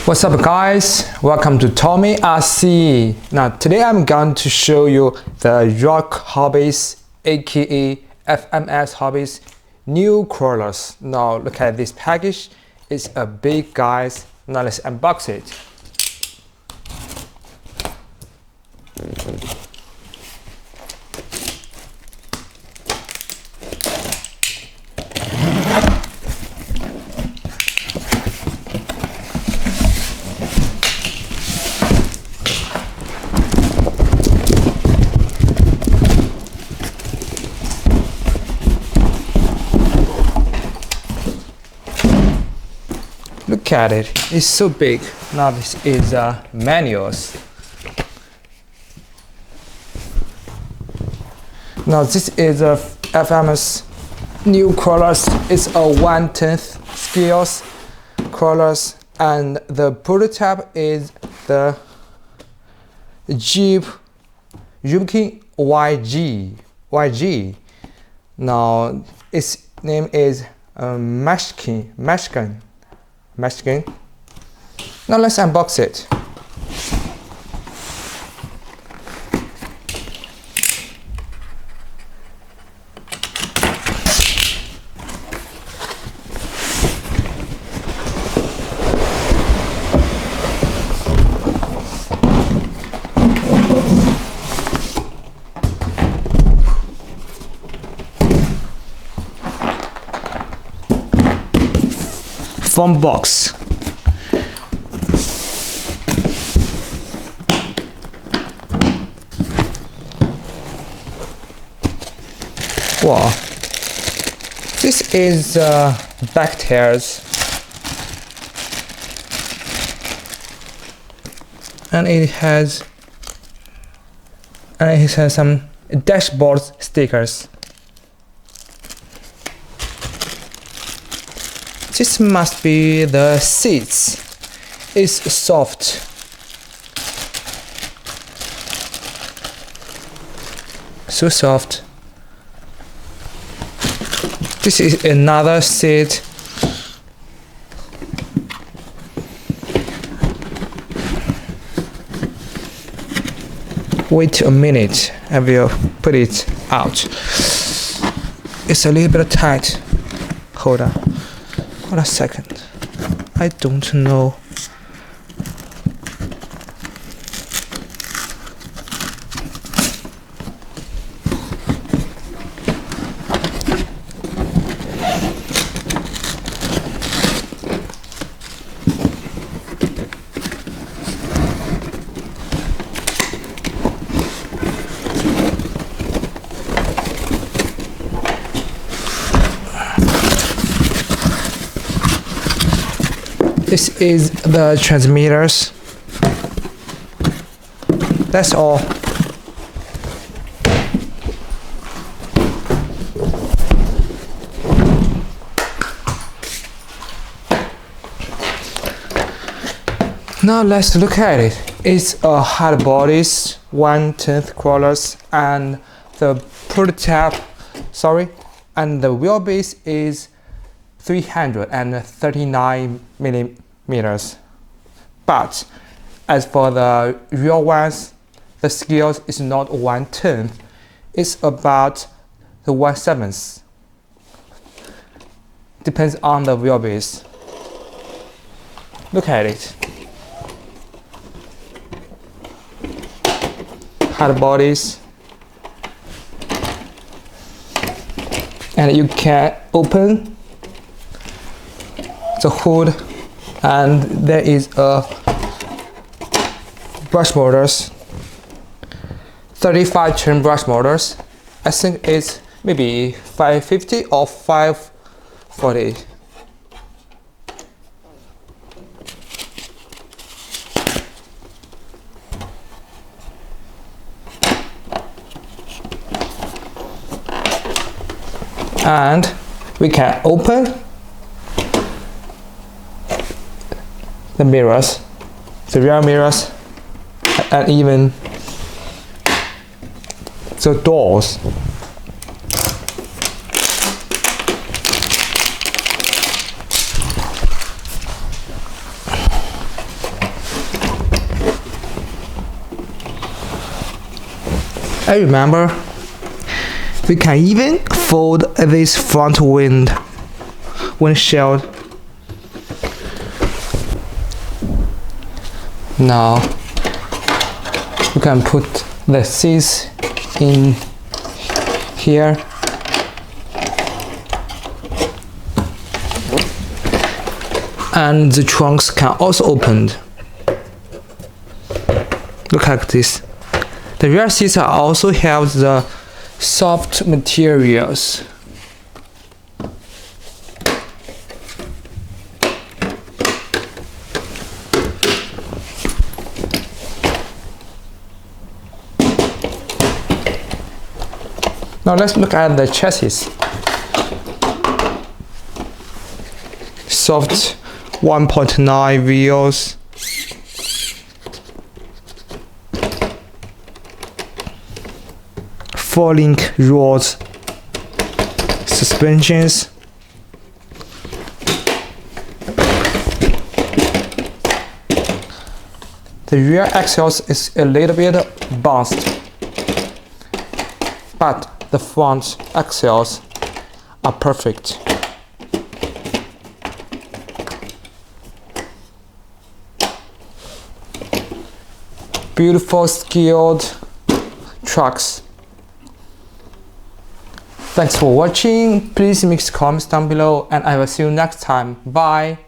What's up guys, welcome to Tommy RC. Now today I'm going to show you the Rock Hobbies aka FMS Hobbies new crawlers. Now look at this package, it's a big guys. Now let's unbox it. Look at it, it's so big. Now this is manuals. Now this is a FMS new crawlers. It's a 1/10 scales crawlers, and the prototype is the Jeep Rubicon YG. Now its name is Mashigan. Now let's unbox it. Foam box. Wow, this is back tires, and it has some dashboard stickers. This must be the seats. It's soft. So soft. This is another seat. Wait a minute, I will put it out. It's a little bit tight. Hold on. Hold a second. I don't know. This is the transmitters. That's all. Now let's look at it. It's a hard bodies 1/10 crawlers, and the prototype, and the wheelbase is 339 millimeters. But as for the real ones, the scales is not 1/10, it's about the 1/7. Depends on the wheelbase. Look at it. Hard bodies, and you can open the hood, and there is a brush motors, 35 turn brush motors. I think it's maybe 550 or 540. And we can open the mirrors, the rear mirrors, and even the doors. I remember we can even fold this front windshield. Now we can put the seats in here. And the trunks can also open. Look at this. The rear seats also have the soft materials. Now let's look at the chassis. Soft 1.9 wheels. Four-link rods. Suspensions. The rear axles is a little bit bounced, but the front axles are perfect. Beautiful, skilled trucks. Thanks for watching. Please make comments down below and I will see you next time. Bye.